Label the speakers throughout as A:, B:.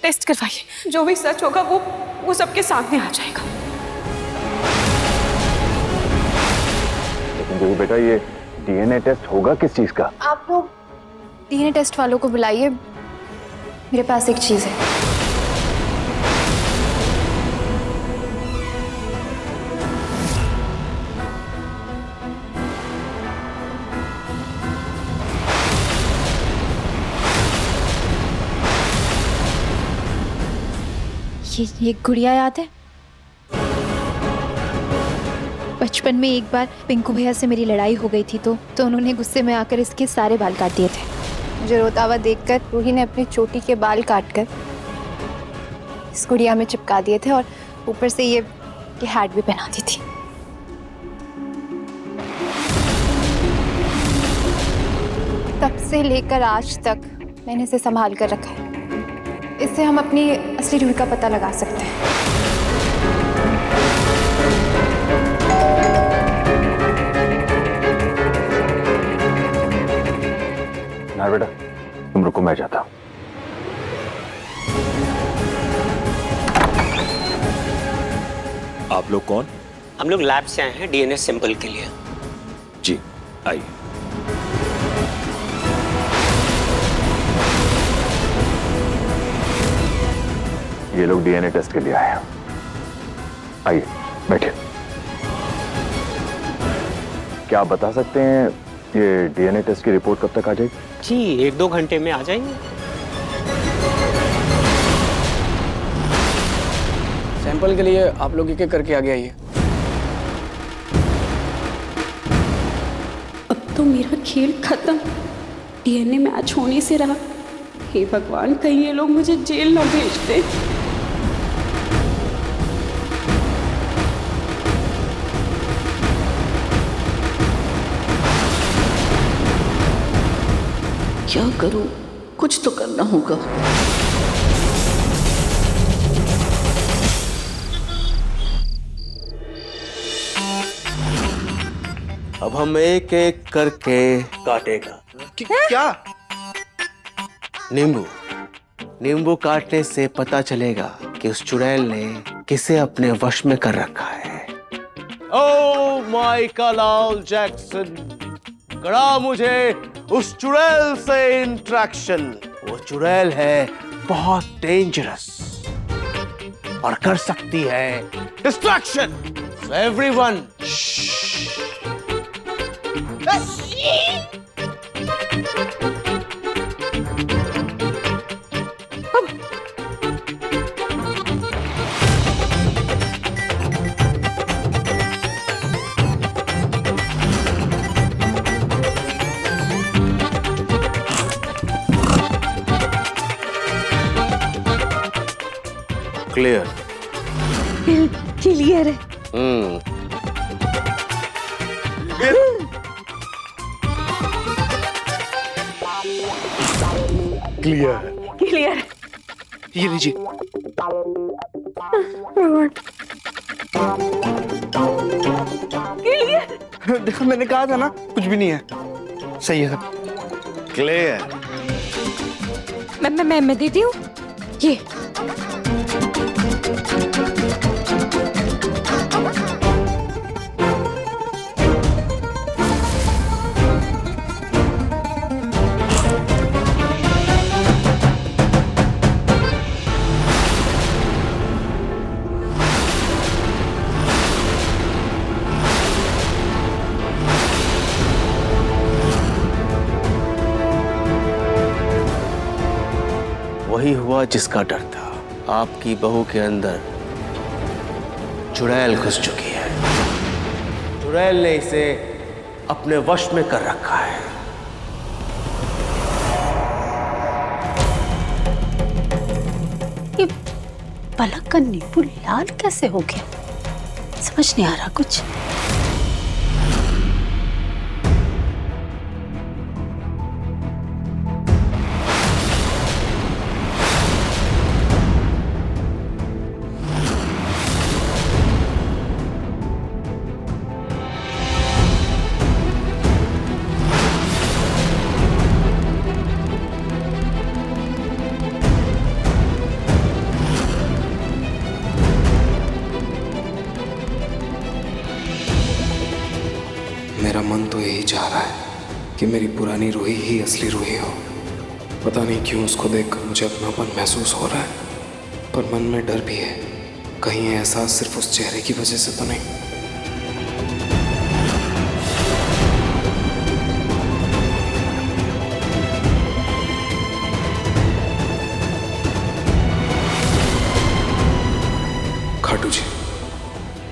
A: आप टेस्ट करवाइए, जो भी सच होगा वो सबके सामने आ जाएगा।
B: लेकिन जो बेटा ये डीएनए टेस्ट होगा किस चीज का?
C: आप लोग डीएनए टेस्ट वालों को बुलाइए, मेरे पास एक चीज है।
D: ये गुड़िया याद है? बचपन में एक बार पिंकू भैया से मेरी लड़ाई हो गई थी तो उन्होंने गुस्से में आकर इसके सारे बाल काट दिए थे।
C: मुझे रोता हुआ देखकर रूही ने अपनी चोटी के बाल काटकर इस गुड़िया में चिपका दिए थे और ऊपर से ये हैट भी पहना दी थी। तब से लेकर आज तक मैंने इसे संभाल कर रखा है। इससे हम अपनी असली रूही का पता लगा सकते हैं।
B: ना बेटा, तुम रुको, मैं जाता हूं।
E: आप लोग कौन?
F: हम लोग लैब से आए हैं डीएनए सैंपल के लिए।
E: जी आइए।
B: ये लोग डीएनए टेस्ट के लिए आए हैं। आइए बैठिए। क्या आप बता सकते हैं ये डीएनए टेस्ट की रिपोर्ट कब तक आ जाएगी?
F: जी 1-2 घंटे में आ जाएंगे।
G: सैंपल के लिए आप लोग एक एक करके आगे आइए।
A: अब तो मेरा खेल खत्म, डीएनए मैच होने से रहा। हे भगवान, कहीं ये लोग मुझे जेल ना भेज दे।
H: क्या करूं? कुछ तो करना होगा।
I: अब हम एक एक करके काटेगा।
G: क्या?
I: नींबू काटने से पता चलेगा कि उस चुड़ैल ने किसे अपने वश में कर रखा है। ओ माइकल जैक्सन, करा मुझे उस चुड़ैल से इंट्रैक्शन। वो चुड़ैल है बहुत डेंजरस और कर सकती है distraction. So everyone clear.
D: Clear है।
A: क्लियर।
G: ये लीजिए। देखो मैंने कहा था ना, कुछ भी नहीं है। सही है सब।
I: क्लियर।
D: मैं देती हूँ ये।
I: वही हुआ जिसका डर था। आपकी बहू के अंदर चुड़ैल घुस चुकी है। चुड़ैल ने इसे अपने वश में कर रखा है।
H: ये पलक का नींबू लाल कैसे हो गया? समझ नहीं आ रहा कुछ।
J: मेरा मन तो यही चाह रहा है कि मेरी पुरानी रूही ही असली रूही हो। पता नहीं क्यों उसको देखकर मुझे अपनापन महसूस हो रहा है, पर मन में डर भी है, कहीं ये एहसास सिर्फ उस चेहरे की वजह से तो नहीं। खाटू जी,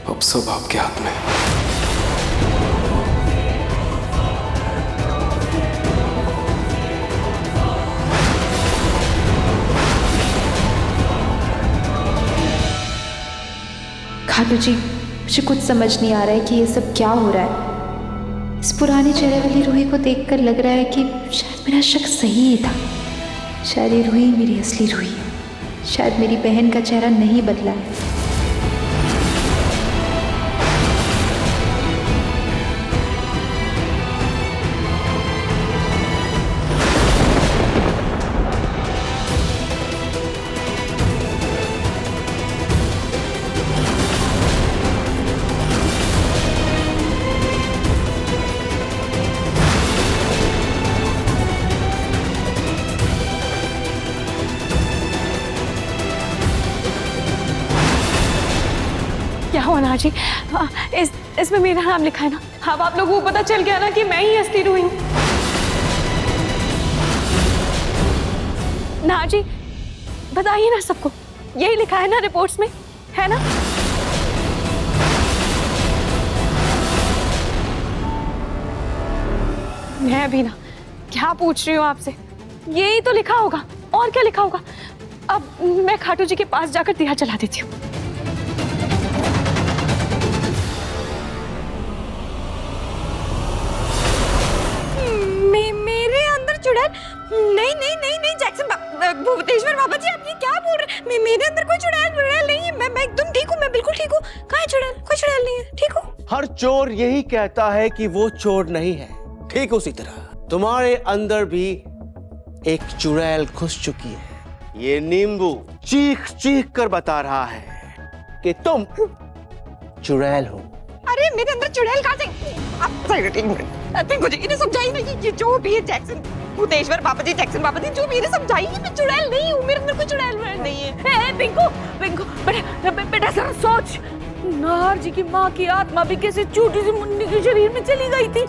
J: अब सब आपके हाथ में है।
D: खाटू जी, मुझे कुछ समझ नहीं आ रहा है कि ये सब क्या हो रहा है। इस पुराने चेहरे वाली रूही को देखकर लग रहा है कि शायद मेरा शक सही ही था। शायद ये रूही मेरी असली रूही है। शायद मेरी बहन का चेहरा नहीं बदला है।
A: क्या हुआ ना जी? इसमें मेरा नाम लिखा है ना? अब आप लोगों को पता चल गया ना कि मैं ही असली रूही हूँ। ना जी, बताइए ना सबको, यही लिखा है ना रिपोर्ट्स में, है ना? मैं भी ना क्या पूछ रही हूँ आपसे, यही तो लिखा होगा, और क्या लिखा होगा? अब मैं खाटू जी के पास जाकर दिया जला देती हूँ। मेरे अंदर चुड़ैल? नहीं नहीं नहीं नहीं जैक्सन, भुवनेश्वर बाबा जी, आप ये क्या बोल रहे हैं? मेरे अंदर कोई चुड़ैल नहीं है। मैं एकदम ठीक हूँ, मैं बिल्कुल ठीक हूँ। कहाँ है चुड़ैल? कोई चुड़ैल नहीं है, ठीक हूँ।
I: हर चोर यही कहता है कि वो चोर नहीं है। ठीक उसी तरह तुम्हारे अंदर भी एक चुड़ैल घुस चुकी है। ये नींबू चीख चीख कर बता रहा है कि तुम चुड़ैल हो।
A: अरे मेरे अंदर चुड़ैल कहाँ से? इन्हें समझाइए ना, ये जो भी है जैक्सन, भूतेश्वर बाबा जी, जैक्सन बाबा जी, जो मेरे समझाइए, मैं चुड़ैल नहीं हूँ। मेरे अंदर कोई चुड़ैल नहीं है। पिंकू बेटा जरा सोच, नाहर जी की माँ की आत्मा भी कैसे छोटी सी मुन्नी के शरीर में चली गई थी,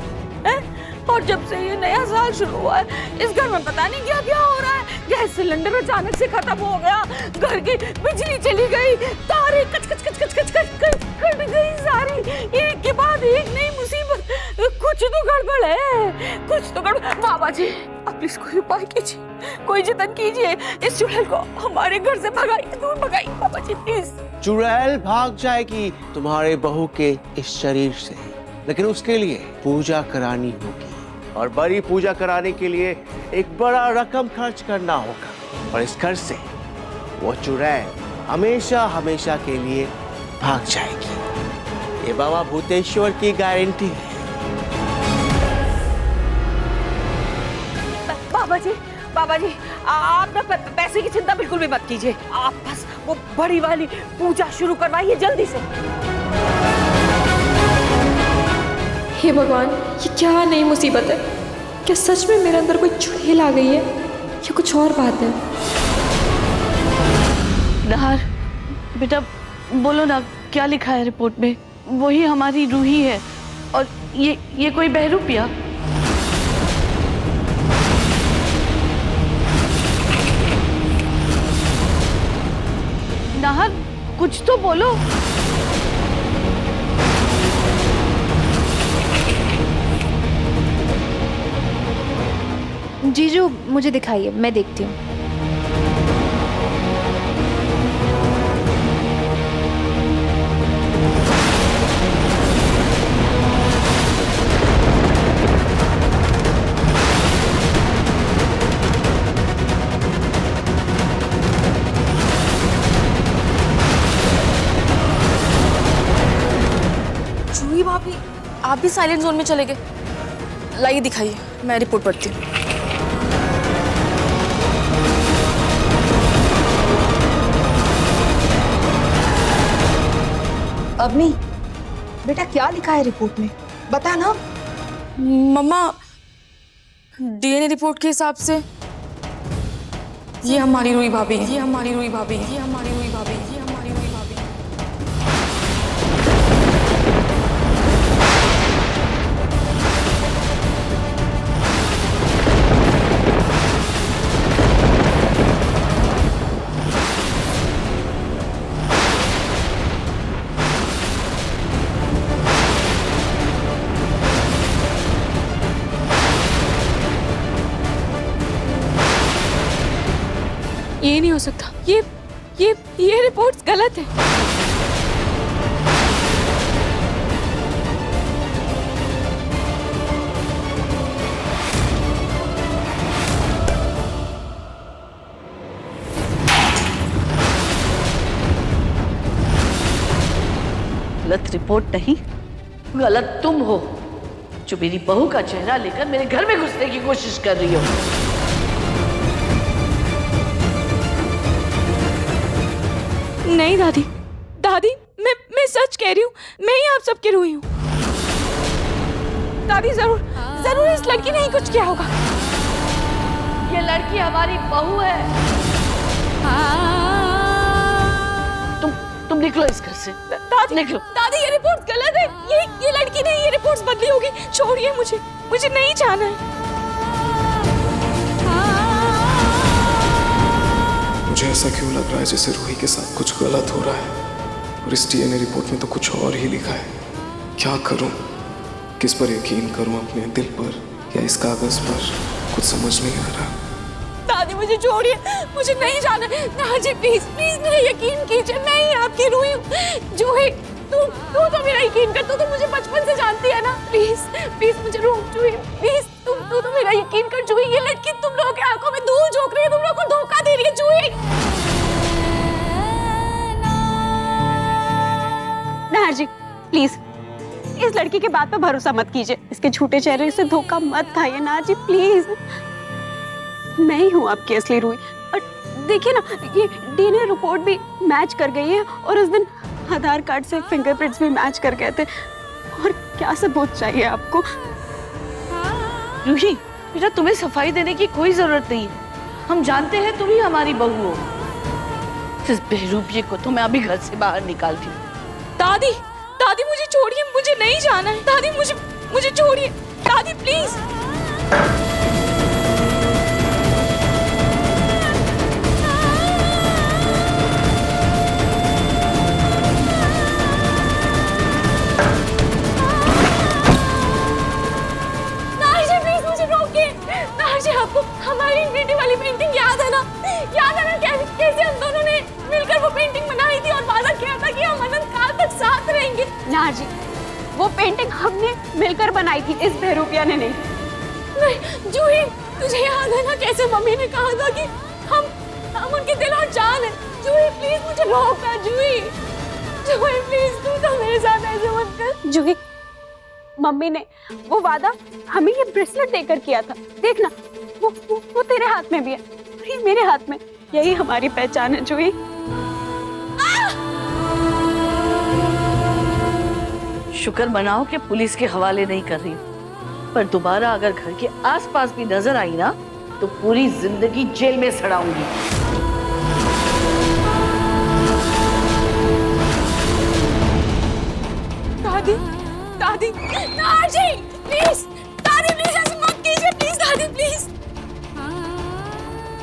A: और जब से ये नया साल शुरू हुआ है, इस घर में पता नहीं क्या क्या हो रहा है। गैस सिलेंडर अचानक से खत्म हो गया, घर की बिजली चली गई, तारे कच कच कच कच कच कच कच कट गई सारी, एक के बाद एक नई मुसीबत। कुछ तो गड़बड़ है, कुछ तो गड़बड़। बाबा जी, आप प्लीज कोई उपाय कीजिए, कोई जतन कीजिए, इस चुड़ैल को हमारे घर से भगाइए, दूर भगाइए बाबा जी प्लीज।
I: चुड़ैल भाग जाएगी तुम्हारे बहू के इस शरीर से, लेकिन उसके लिए पूजा करानी होगी, और बड़ी पूजा कराने के लिए एक बड़ा रकम खर्च करना होगा, और इस घर से वो चुड़ैल हमेशा हमेशा के लिए भाग जाएगी। ये बाबा भूतेश्वर की गारंटी है। बाबा जी आप ना पैसे की चिंता बिल्कुल भी मत कीजिए, आप बस वो बड़ी वाली पूजा शुरू करवाइए जल्दी से।
A: हे भगवान, ये क्या नई मुसीबत है? क्या सच में मेरे अंदर कोई चुड़ैल आ गई है या कुछ और बात है?
K: नाहर बेटा, बोलो ना, क्या लिखा है रिपोर्ट में? वही हमारी रूही है, और ये कोई बहरूपिया? नाहर, कुछ तो बोलो।
D: जीजू मुझे दिखाइए, मैं देखती हूँ।
L: जूही भाभी, आप भी साइलेंट जोन में चले गए। लाइए दिखाइए, मैं रिपोर्ट पढ़ती हूँ।
M: अवनी बेटा, क्या लिखा है रिपोर्ट में? बता ना।
L: मम्मा, डीएनए रिपोर्ट के हिसाब से ये हमारी रूही भाभी, ये हमारी रूही भाभी, ये हमारी रूही भाभी, ये हमारी रूही भाभी।
A: ये नहीं हो सकता, ये रिपोर्ट्स गलत है।
K: गलत रिपोर्ट नहीं, गलत तुम हो जो मेरी बहू का चेहरा लेकर मेरे घर में घुसने की कोशिश कर रही हो।
A: नहीं दादी, दादी मैं सच कह रही हूँ, मैं ही आप सबकी रूही हूँ। दादी जरूर इस लड़की ने ही कुछ किया होगा।
K: ये लड़की हमारी बहू है। तुम निकलो इस घर से।
A: दादी
K: निकलो।
A: दादी, ये रिपोर्ट गलत है। ये लड़की नहीं, ये रिपोर्ट्स बदली होगी। छोड़िए मुझे नहीं जाना है।
J: मुझे ऐसा क्यों लग रहा है जैसे रूही के साथ कुछ गलत हो रहा है और इस डीएनए रिपोर्ट में तो कुछ और ही लिखा है। क्या करूं? किस पर यकीन करूं, अपने दिल पर या इस कागज पर? कुछ समझ नहीं आ रहा।
A: दादी मुझे छोड़िए, मुझे नहीं जाना। दादी प्लीज मेरा यकीन कीजिए, मैं ही आपकी रूही हूँ। जूही, तू तो मेरा यकीन कर, तू तो मुझे बचपन से जानती है ना। प्लीज मुझे रोक जूही, प्लीज तू तो मेरा यकीन कर जूही। ये लड़की तुम लोगों की आंखों में धूल झोंक रही है, तुम लोगों को धोखा दे रही है जूही। नाहर जी प्लीज इस लड़की के बात पर भरोसा मत कीजिए, इसके झूठे चेहरे से धोखा मत खाइए। नाहर जी प्लीज, मैं ही हूँ आपकी असली रूही। और देखिए ना, ये डीएनए रिपोर्ट भी मैच कर गई है और उस दिन आधार कार्ड से फिंगरप्रिंट्स भी मैच कर गए थे। और क्या सबूत चाहिए आपको?
K: रूही बेटा, तुम्हें सफाई देने की कोई जरूरत नहीं है। हम जानते हैं तुम ही हमारी बहू हो। इस बेरूपिये को तो मैं अभी घर से बाहर निकालती हूँ।
A: दादी मुझे छोड़िए, मुझे नहीं जाना है। दादी मुझे छोड़िए, दादी प्लीज। आपको हमारी बेटी वाली पेंटिंग याद है ना? कैसे हम दोनों ने मिलकर वो पेंटिंग बनाई थी और वादा किया था कि हम अनंत काल तक साथ रहेंगे। ना जी, वो पेंटिंग हमने मिलकर बनाई थी, इस बहरूपिया ने नहीं। जूही, तुझे याद है ना कैसे मम्मी ने कहा था कि हम उनके दिल और जान है। जूही प्लीज मुझे रोक ना। जूही प्लीज, तू तो मेरे साथ ऐसे मत कर। जूही, मम्मी ने वो वादा हमें ये ब्रेसलेट देकर किया था। देखना, वो तेरे हाथ में भी है, ये मेरे हाथ में। यही हमारी पहचान है जूही।
K: शुक्र मनाओ कि पुलिस के हवाले नहीं कर रही, पर दोबारा अगर घर के आसपास भी नजर आई ना तो पूरी जिंदगी जेल में सड़ाऊंगी। दादी प्लीज, दादी प्लीज ऐसे मत कीजिए। प्लीज दादी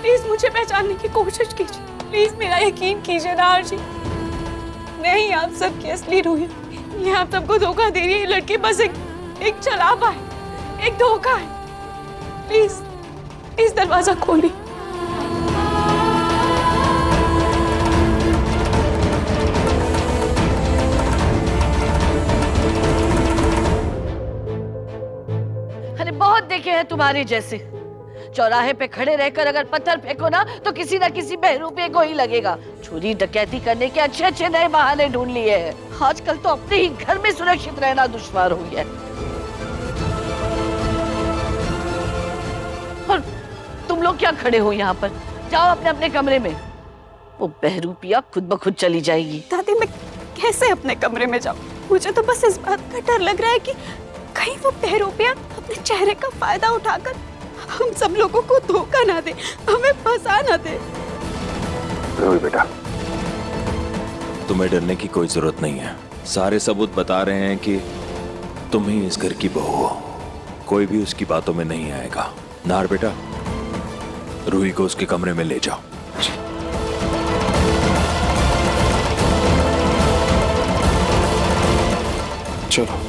K: प्लीज मुझे पहचानने की कोशिश कीजिए। प्लीज मेरा यकीन कीजिए नाहर जी, नहीं आप सबकी असली रूही। ये आप सबको धोखा दे रही है। ये लड़की बस एक छलावा है, एक धोखा है। प्लीज दरवाजा खोलिए। अरे बहुत देखे हैं तुम्हारे जैसे, चौराहे पे खड़े रहकर अगर पत्थर फेंको ना तो किसी ना किसी बहरूपे को ही लगेगा। चोरी डकैती करने के अच्छे नए बहाने ढूंढ लिए हैं। आजकल तो अपने ही घर में सुरक्षित रहना दुश्वार हो गया है। और तुम लोग क्या खड़े हो यहाँ पर? जाओ अपने अपने कमरे में। वो बहरूपिया खुद ब खुद चली जाएगी।
A: दादी मैं कैसे अपने कमरे में जाऊँ? मुझे तो बस इस बात का डर लग रहा है कि कहीं वो बहरूपिया अपने चेहरे का फायदा उठाकर हम सब लोगों को धोखा ना दे, हमें फंसा ना दे।
B: रूही बेटा,
E: तुम्हें डरने की कोई जरूरत नहीं है। सारे सबूत बता रहे हैं कि तुम ही इस घर की बहू हो। कोई भी उसकी बातों में नहीं आएगा। नार बेटा, रूही को उसके कमरे में ले जाओ।
J: चलो।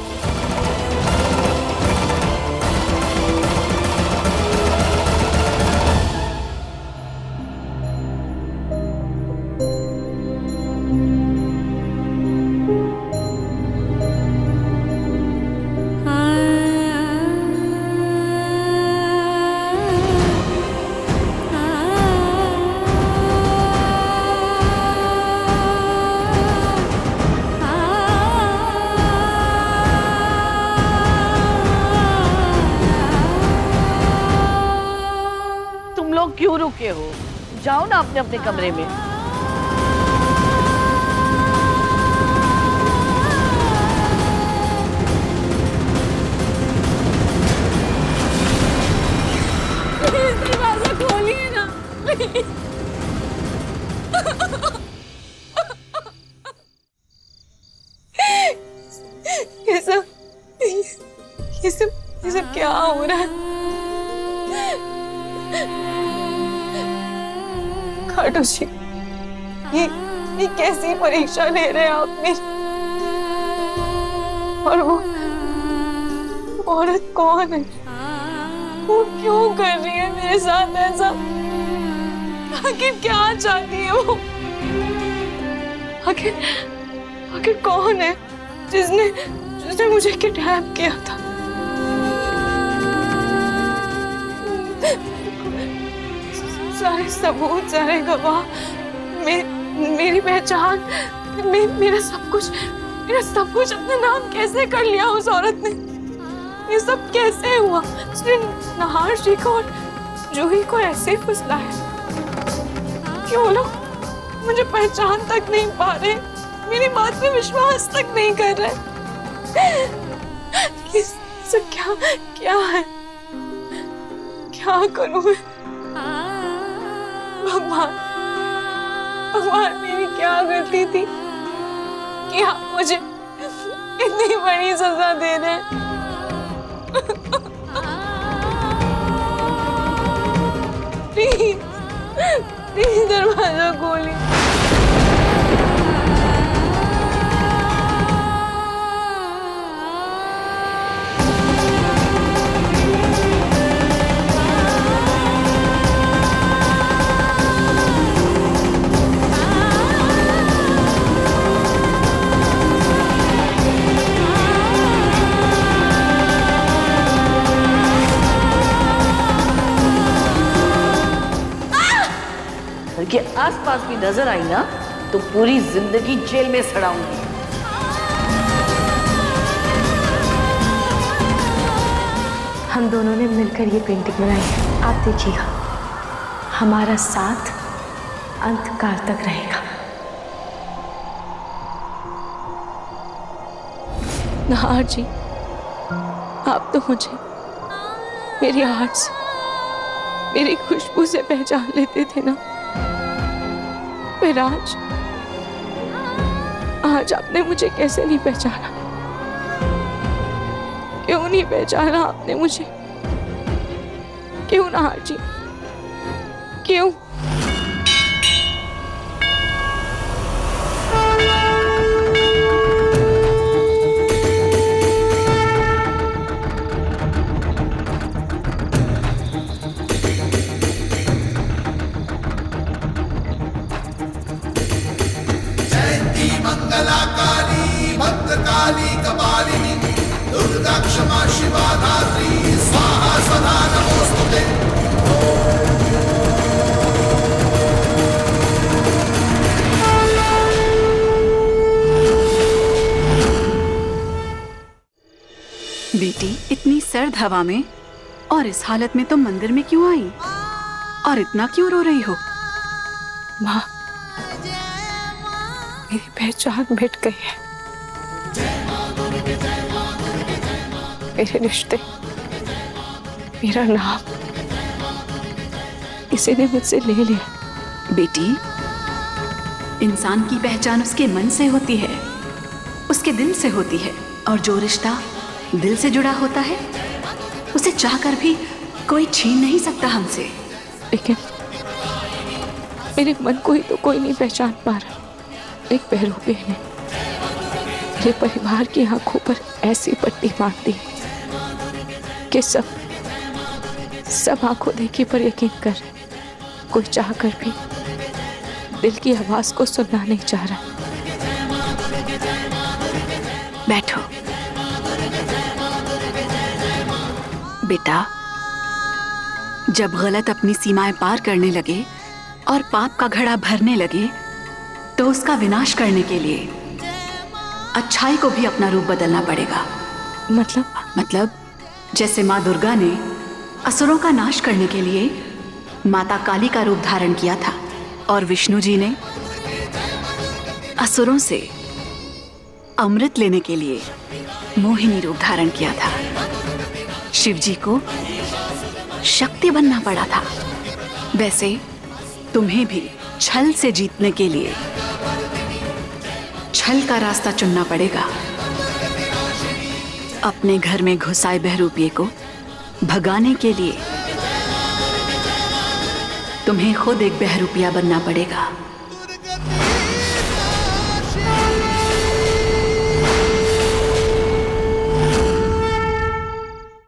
K: क्यों रुके हो? जाओ ना अपने अपने कमरे में।
L: दरवाजा खोलिए ना प्लीज। ये सब क्या हो रहा है? खाटू जी, ये कैसी परीक्षा ले रहे हैं आप मेरी? और वो औरत कौन है? वो क्यों कर रही है मेरे साथ ऐसा? आखिर क्या चाहती है वो? आखिर कौन है जिसने मुझे किडनैप किया था? सारे सबूत, सारे गवाह, मेरी पहचान, मेरा सब कुछ अपने नाम कैसे कर लिया उस औरत ने? ये सब कैसे हुआ? उसने नहार जी को और जूही को ऐसे फुसलाया। क्यों लोग मुझे पहचान तक नहीं पा रहे, मेरी बात पे विश्वास तक नहीं कर रहे? ये सब क्या है? क्या करूं मैं? भगवान मेरी क्या गलती थी कि आप मुझे इतनी बड़ी सजा दे रहे हैं? प्लीज दरवाजा खोलिए।
K: के आसपास भी नजर आई ना तो पूरी जिंदगी जेल में सड़ाऊंगी।
D: हम दोनों ने मिलकर ये पेंटिंग बनाई है। आप देखिएगा, हमारा साथ अंतकाल तक रहेगा।
L: नहार जी, आप तो मुझे मेरी आवाज से, मेरी खुशबू से पहचान लेते थे ना, फिर आज आपने मुझे कैसे नहीं पहचाना? क्यों नहीं पहचाना आपने मुझे? क्यों नहार जी, क्यों?
M: मंगला काली भद्रकाली कपालिनी दुर्गा क्षमा शिवा धात्री स्वाहा सदा नमोस्तुते।
H: बेटी, इतनी सर्द हवा में और इस हालत में तुम मंदिर में क्यों आई? और इतना क्यों रो रही हो?
L: माँ, मेरी पहचान मिट गई है। मेरे रिश्ते, मेरा नाम किसी ने मुझसे ले लिया।
H: बेटी, इंसान की पहचान उसके मन से होती है, उसके दिल से होती है, और जो रिश्ता दिल से जुड़ा होता है उसे चाहकर भी कोई छीन नहीं सकता हमसे।
L: लेकिन मेरे मन को ही तो कोई नहीं पहचान पा रहा। एक बहरूपे ने मेरे परिवार की आंखों पर ऐसी पट्टी मार दी कि सब आंखों देखी पर यकीन कर रहे। कोई चाह कर भी दिल की आवाज को सुनना नहीं चाह रहा।
H: बैठो बेटा। जब गलत अपनी सीमाएं पार करने लगे और पाप का घड़ा भरने लगे तो उसका विनाश करने के लिए अच्छाई को भी अपना रूप बदलना पड़ेगा। मतलब जैसे माँ दुर्गा ने असुरों का नाश करने के लिए माता काली का रूप धारण किया था, और विष्णु जी ने असुरों से अमृत लेने के लिए मोहिनी रूप धारण किया था। शिव जी को शक्ति बनना पड़ा था। वैसे तुम्हें भी छल से जीतने के लिए छल का रास्ता चुनना पड़ेगा। अपने घर में घुसाए बहरूपिये को भगाने के लिए तुम्हें खुद एक बहरूपिया बनना पड़ेगा।